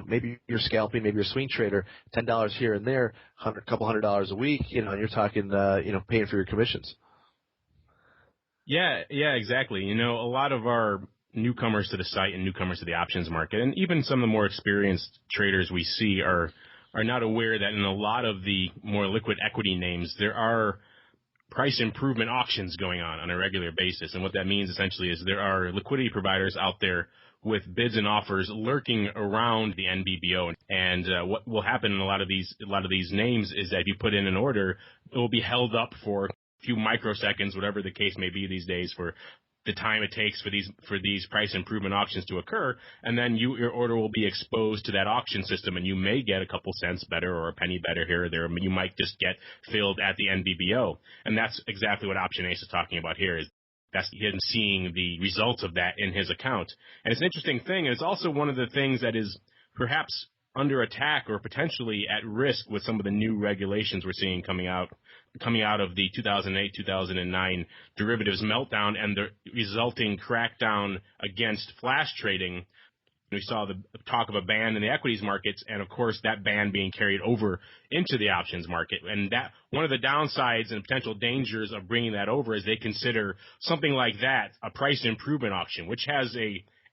maybe you're scalping, maybe you're a swing trader, $10 here and there, a couple $100 a week, and you're talking, paying for your commissions. Yeah, exactly. A lot of our newcomers to the site and newcomers to the options market, and even some of the more experienced traders we see are not aware that in a lot of the more liquid equity names, there are price improvement auctions going on a regular basis. And what that means essentially is there are liquidity providers out there with bids and offers lurking around the NBBO. And what will happen in a lot of these names is that if you put in an order, it will be held up for a few microseconds, whatever the case may be these days, for the time it takes for these price improvement auctions to occur, and then your order will be exposed to that auction system, and you may get a couple cents better or a penny better here or there. You might just get filled at the NBBO, and that's exactly what Option Ace is talking about here. Is that's him seeing the results of that in his account. And it's an interesting thing, and it's also one of the things that is perhaps under attack or potentially at risk with some of the new regulations we're seeing coming out of the 2008-2009 derivatives meltdown and the resulting crackdown against flash trading. We saw the talk of a ban in the equities markets, and of course that ban being carried over into the options market. And that one of the downsides and potential dangers of bringing that over is they consider something like that a price improvement auction, which has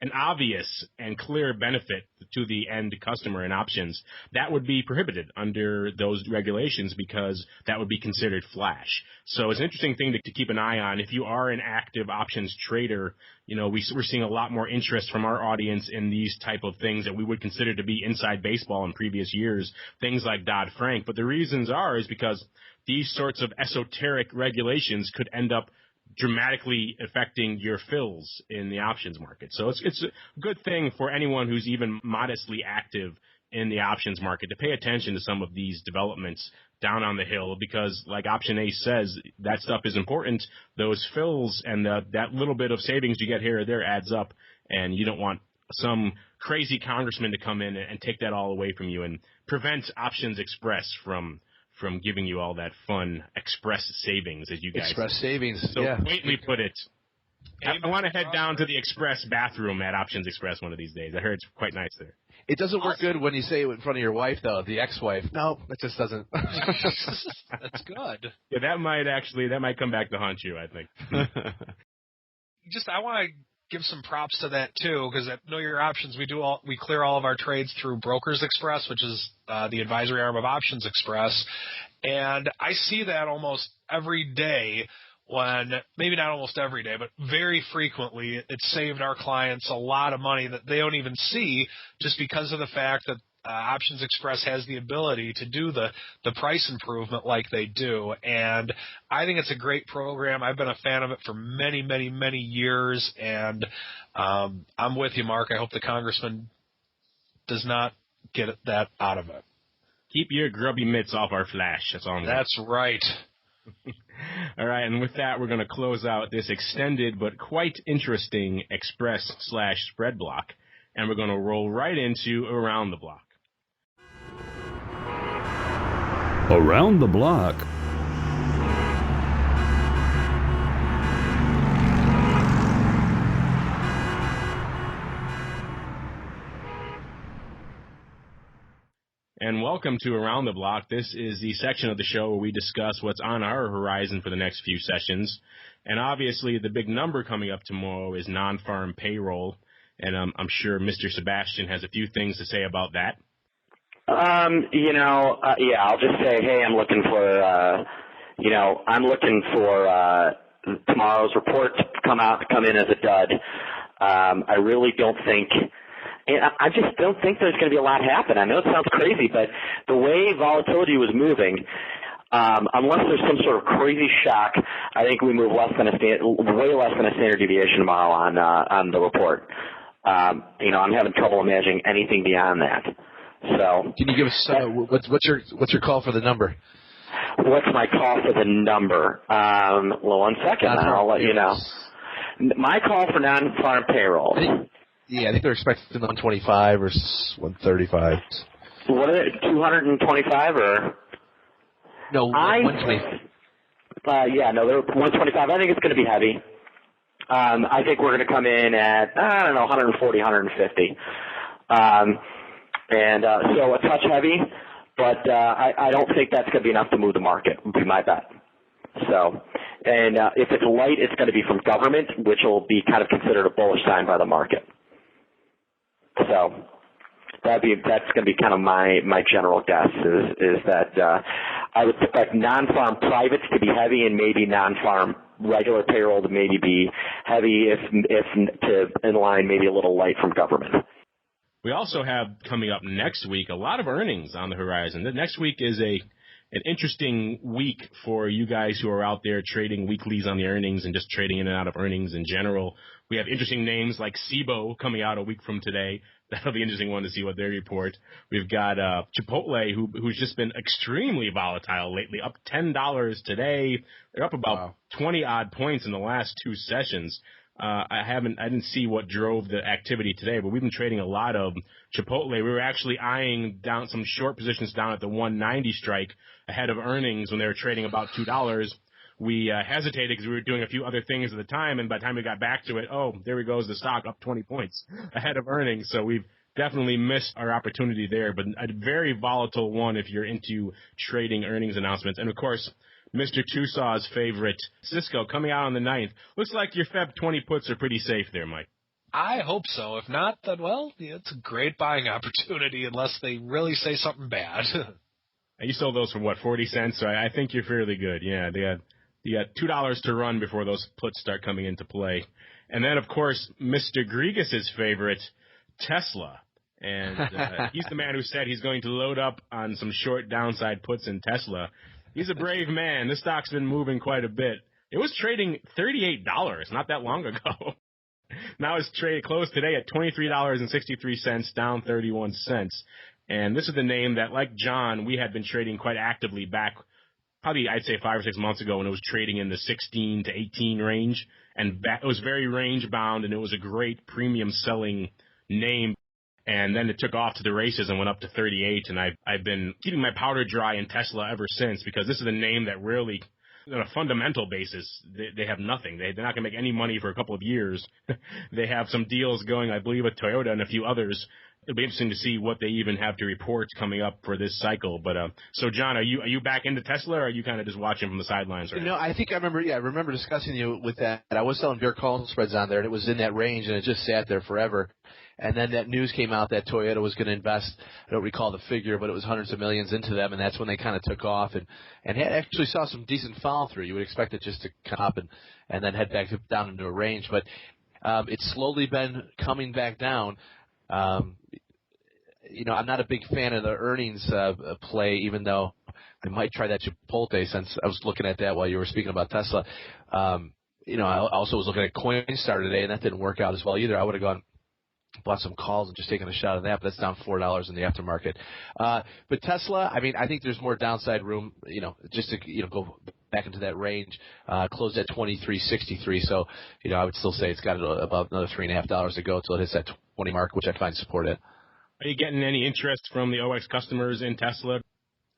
an obvious and clear benefit to the end customer in options. That would be prohibited under those regulations because that would be considered flash. So it's an interesting thing to keep an eye on. If you are an active options trader, we're seeing a lot more interest from our audience in these type of things that we would consider to be inside baseball in previous years, things like Dodd-Frank. But the reasons is because these sorts of esoteric regulations could end up dramatically affecting your fills in the options market. So it's a good thing for anyone who's even modestly active in the options market to pay attention to some of these developments down on the hill, because like Option Ace says, that stuff is important. Those fills and that little bit of savings you get here or there adds up, and you don't want some crazy congressman to come in and take that all away from you and prevent Options Express from giving you all that fun express savings, as you guys express savings. So yeah. quaintly put it. I want to head down to the Express bathroom at Options Express one of these days. I heard it's quite nice there. It doesn't work good when you say it in front of your wife, though, the ex-wife. No, that just doesn't. That's good. Yeah, that might come back to haunt you, I think. I want to give some props to that too, because at Know Your Options we clear all of our trades through Brokers Express, which is the advisory arm of Options Express, and I see that almost every day. When maybe not almost every day, but very frequently, it saved our clients a lot of money that they don't even see, just because of the fact that Options Express has the ability to do the price improvement like they do. And I think it's a great program. I've been a fan of it for many, many, many years, and I'm with you, Mark. I hope the congressman does not get that out of it. Keep your grubby mitts off our flash. That's all. That's right. All right, and with that, we're going to close out this extended but quite interesting Express/spread block, and we're going to roll right into Around the Block. Around the Block. And welcome to Around the Block. This is the section of the show where we discuss what's on our horizon for the next few sessions. And obviously, the big number coming up tomorrow is non-farm payroll. And I'm sure Mr. Sebastian has a few things to say about that. Yeah, I'll just say, hey, I'm looking for tomorrow's report to come in as a dud. I really don't think. I just don't think there's going to be a lot happen. I know it sounds crazy, but the way volatility was moving, unless there's some sort of crazy shock, I think we move way less than a standard deviation tomorrow on the report. I'm having trouble imagining anything beyond that. So, can you give us what's your call for the number? What's my call for the number? Well, 1 second, and I'll let you know. My call for non-farm payroll. I think they're expecting 125 or 135. What is it, 225 or? No, 120. They're 125. I think it's going to be heavy. I think we're going to come in at, 140, 150. So a touch heavy, but I don't think that's going to be enough to move the market, would be my bet. So, and if it's light, it's going to be from government, which will be kind of considered a bullish sign by the market. So that's going to be kind of my general guess is that I would expect non-farm privates to be heavy and maybe non-farm regular payroll to maybe be heavy, if to in line, maybe a little light from government. We also have coming up next week a lot of earnings on the horizon. The next week is an interesting week for you guys who are out there trading weeklies on the earnings and just trading in and out of earnings in general. We have interesting names like SIBO coming out a week from today. That'll be an interesting one to see what they report. We've got Chipotle, who's just been extremely volatile lately, up $10 today. They're up about 20-odd points in the last two sessions. I didn't see what drove the activity today, but we've been trading a lot of Chipotle. We were actually eyeing down some short positions down at the 190 strike ahead of earnings when they were trading about $2. We hesitated because we were doing a few other things at the time, and by the time we got back to it, there goes the stock up 20 points ahead of earnings. So we've definitely missed our opportunity there, but a very volatile one if you're into trading earnings announcements. And, of course, Mr. Tusaw's favorite, Cisco, coming out on the 9th. Looks like your Feb 20 puts are pretty safe there, Mike. I hope so. If not, then, it's a great buying opportunity unless they really say something bad. You sold those for, 40 cents? So I think you're fairly good. Yeah, you got $2 to run before those puts start coming into play. And then, of course, Mr. Grigas' favorite, Tesla. And he's the man who said he's going to load up on some short downside puts in Tesla. He's a brave man. This stock's been moving quite a bit. It was trading $38 not that long ago. Now it's closed today at $23.63, down 31 cents. And this is the name that, like John, we had been trading quite actively back probably, I'd say, 5 or 6 months ago when it was trading in the 16 to 18 range. And it was very range-bound, and it was a great premium selling name. And then it took off to the races and went up to 38, and I've been keeping my powder dry in Tesla ever since because this is a name that really, on a fundamental basis, they have nothing. They're not going to make any money for a couple of years. They have some deals going, I believe, with Toyota and a few others. It'll be interesting to see what they even have to report coming up for this cycle. But so, John, are you back into Tesla, or are you kind of just watching from the sidelines right now? I think I remember discussing you with that. I was selling beer call spreads on there, and it was in that range, and it just sat there forever. And then that news came out that Toyota was going to invest, I don't recall the figure, but it was hundreds of millions into them, and that's when they kind of took off and actually saw some decent follow-through. You would expect it just to come up and then head back down into a range. But it's slowly been coming back down. I'm not a big fan of the earnings play, even though I might try that Chipotle since I was looking at that while you were speaking about Tesla. I also was looking at Coinstar today, and that didn't work out as well either. I would have bought some calls and just taken a shot of that, but that's down $4 in the aftermarket. But Tesla, I think there's more downside room, just to, go back into that range, closed at 23.63. So, I would still say it's got about another $3.50 to go until it hits that 20 mark, which I find support at. Are you getting any interest from the OX customers in Tesla?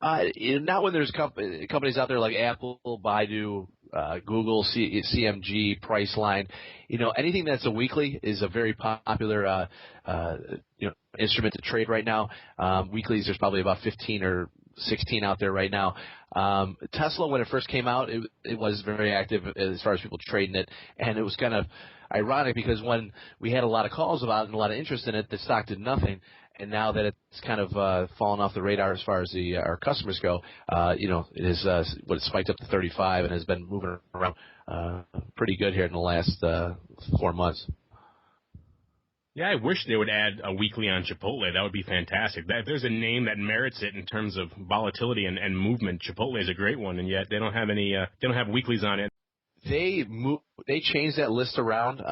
Not when there's companies out there like Apple, Baidu, Google, CMG, Priceline. Anything that's a weekly is a very popular instrument to trade right now. Weeklies, there's probably about 15 or 16 out there right now. Tesla, when it first came out, it was very active as far as people trading it, and it was kind of ironic because when we had a lot of calls about it and a lot of interest in it, the stock did nothing. And now that it's kind of fallen off the radar as far as our customers go, it is it spiked up to 35 and has been moving around pretty good here in the last 4 months. Yeah, I wish they would add a weekly on Chipotle. That would be fantastic. If there's a name that merits it in terms of volatility and movement, Chipotle is a great one, and yet they don't have any. They don't have weeklies on it. They changed that list around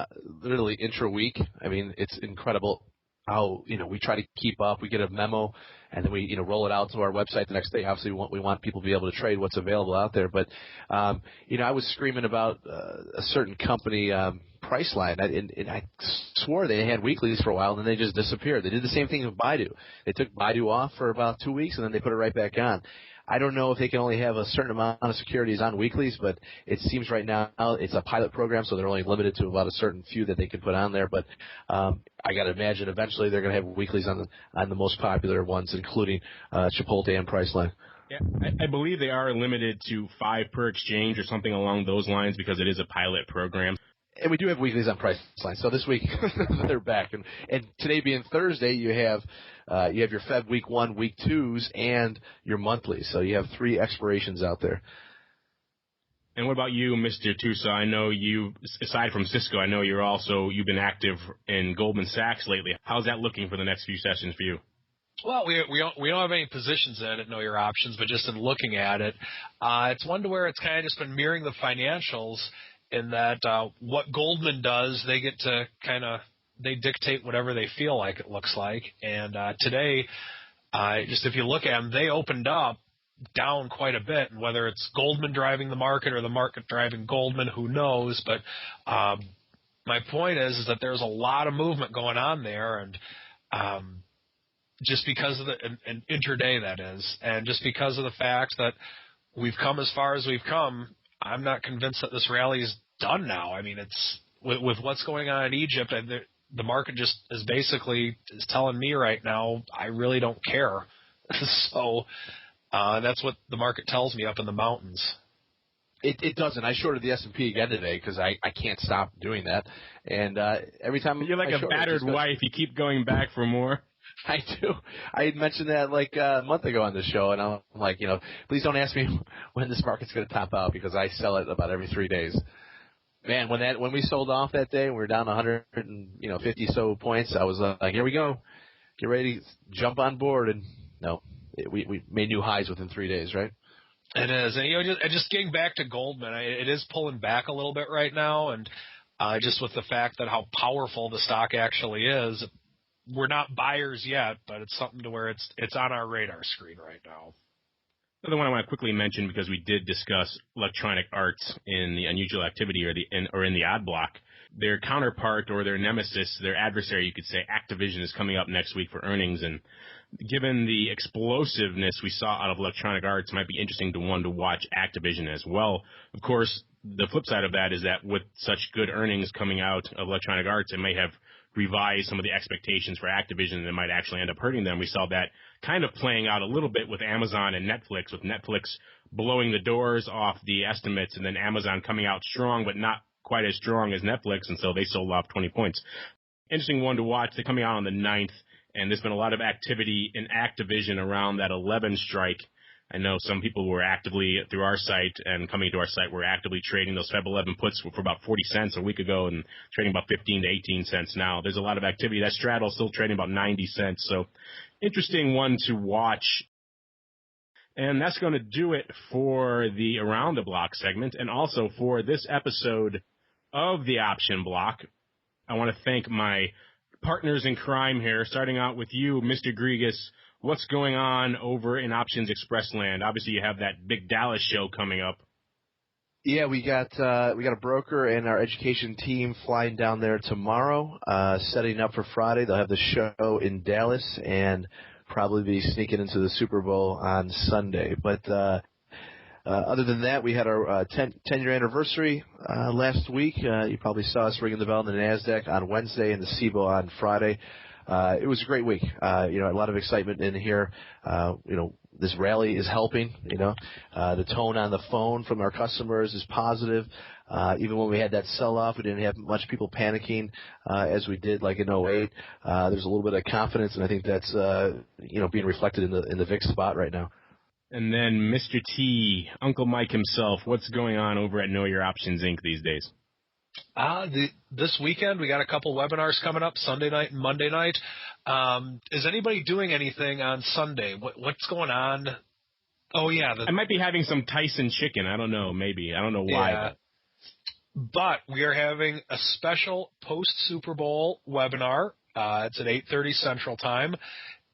literally intra-week. It's incredible how we try to keep up. We get a memo and then we roll it out to our website the next day. Obviously, we want people to be able to trade what's available out there. But I was screaming about a certain company, Priceline, and I swore they had weeklies for a while, and then they just disappeared. They did the same thing with Baidu. They took Baidu off for about 2 weeks, and then they put it right back on. I don't know if they can only have a certain amount of securities on weeklies, but it seems right now it's a pilot program, so they're only limited to about a certain few that they can put on there. But I got to imagine eventually they're going to have weeklies on the most popular ones, including Chipotle and Priceline. Yeah, I believe they are limited to 5 per exchange or something along those lines because it is a pilot program. And we do have weeklies on Priceline. So this week they're back, and today being Thursday, you have your Feb week 1, week 2s, and your monthlies. So you have 3 expirations out there. And what about you, Mr. Tusa? I know you, aside from Cisco, I know you've been active in Goldman Sachs lately. How's that looking for the next few sessions for you? Well, we don't have any positions in it, Know Your Options, but just in looking at it, it's one to where it's kind of just been mirroring the financials in that what Goldman does, they get to they dictate whatever they feel like, it looks like. And today, just if you look at them, they opened up down quite a bit, and whether it's Goldman driving the market or the market driving Goldman, who knows? But my point is that there's a lot of movement going on there, and just because of an intraday, that is, and just because of the fact that we've come as far as we've come, I'm not convinced that this rally is done now. I mean, it's with what's going on in Egypt, the market just is telling me right now, I really don't care. So that's what the market tells me up in the mountains. It doesn't. I shorted the S&P again today because I can't stop doing that. And every time you're like a battered wife, you keep going back for more. I do. I had mentioned that like a month ago on the show, and I'm like, please don't ask me when this market's going to top out because I sell it about every 3 days. Man, when we sold off that day, we were down 150 so points. I was like, here we go, get ready to jump on board, and no, we made new highs within 3 days, right? It is, and just getting back to Goldman, it is pulling back a little bit right now, and just with the fact that how powerful the stock actually is. We're not buyers yet, but it's something to where it's on our radar screen right now. Another one I want to quickly mention, because we did discuss Electronic Arts in the unusual activity or in the odd block. Their counterpart or their nemesis, their adversary, you could say, Activision, is coming up next week for earnings. And given the explosiveness we saw out of Electronic Arts, it might be interesting to watch Activision as well. Of course, the flip side of that is that with such good earnings coming out of Electronic Arts, it may have revise some of the expectations for Activision that might actually end up hurting them. We saw that kind of playing out a little bit with Amazon and Netflix, with Netflix blowing the doors off the estimates and then Amazon coming out strong but not quite as strong as Netflix, and so they sold off 20 points. Interesting one to watch. They're coming out on the 9th, and there's been a lot of activity in Activision around that 11 strike. I know some people were actively through our site and coming to our site were actively trading those Feb 11 puts for about 40 cents a week ago and trading about 15 to 18 cents now. There's a lot of activity. That straddle is still trading about 90 cents. So interesting one to watch. And that's going to do it for the Around the Block segment and also for this episode of the Option Block. I want to thank my partners in crime here, starting out with you, Mr. Grigas. What's going on over in Options Express land? Obviously, you have that big Dallas show coming up. Yeah, we got a broker and our education team flying down there tomorrow, setting up for Friday. They'll have the show in Dallas and probably be sneaking into the Super Bowl on Sunday. But other than that, we had our 10-year anniversary last week. You probably saw us ringing the bell on the NASDAQ on Wednesday and the CBOE on Friday. It was a great week. A lot of excitement in here. This rally is helping. The tone on the phone from our customers is positive. Even when we had that sell-off, we didn't have much people panicking as we did like in 08. There's a little bit of confidence, and I think that's being reflected in the VIX spot right now. And then Mr. T, Uncle Mike himself, what's going on over at Know Your Options Inc. these days? This weekend, we got a couple webinars coming up, Sunday night and Monday night. Is anybody doing anything on Sunday? What's going on? Oh, yeah. I might be having some Tyson chicken. I don't know. Maybe. I don't know why. Yeah. But we are having a special post-Super Bowl webinar. It's at 8:30 Central Time.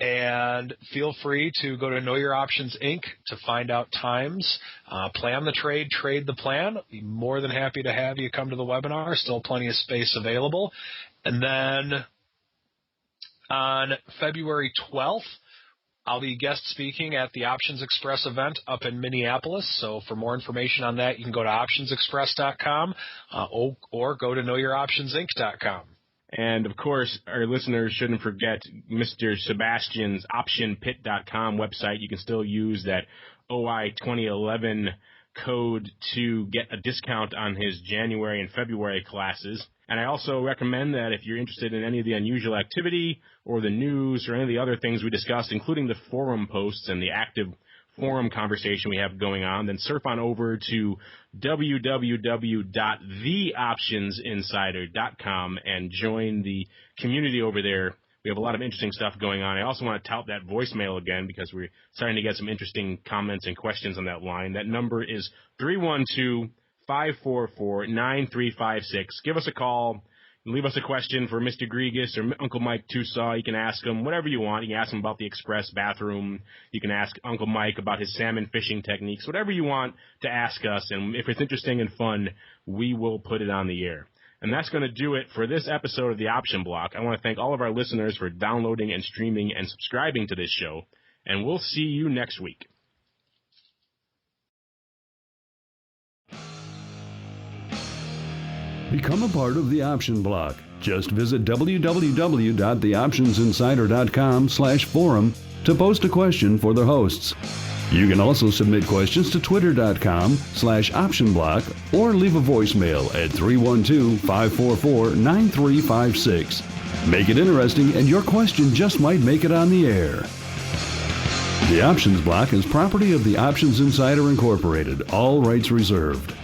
And feel free to go to Know Your Options Inc. to find out times. Plan the trade, trade the plan. Be more than happy to have you come to the webinar. Still plenty of space available. And then on February 12th, I'll be guest speaking at the Options Express event up in Minneapolis. So for more information on that, you can go to optionsexpress.com or go to knowyouroptionsinc.com. And, of course, our listeners shouldn't forget Mr. Sebastian's optionpit.com website. You can still use that OI 2011 code to get a discount on his January and February classes. And I also recommend that if you're interested in any of the unusual activity or the news or any of the other things we discussed, including the forum posts and the active forum conversation we have going on, then surf on over to www.theoptionsinsider.com and join the community over there. We have a lot of interesting stuff going on. I also want to tout that voicemail again because we're starting to get some interesting comments and questions on that line. That number is 312-544-9356. Give us a call. Leave us a question for Mr. Grigas or Uncle Mike Tusaw. You can ask him whatever you want. You can ask him about the express bathroom. You can ask Uncle Mike about his salmon fishing techniques. Whatever you want to ask us, and if it's interesting and fun, we will put it on the air. And that's going to do it for this episode of The Option Block. I want to thank all of our listeners for downloading and streaming and subscribing to this show, and we'll see you next week. Become a part of The Option Block. Just visit www.theoptionsinsider.com/forum to post a question for the hosts. You can also submit questions to twitter.com/optionblock or leave a voicemail at 312-544-9356. Make it interesting and your question just might make it on the air. The Options Block is property of the Options Insider Incorporated. All rights reserved.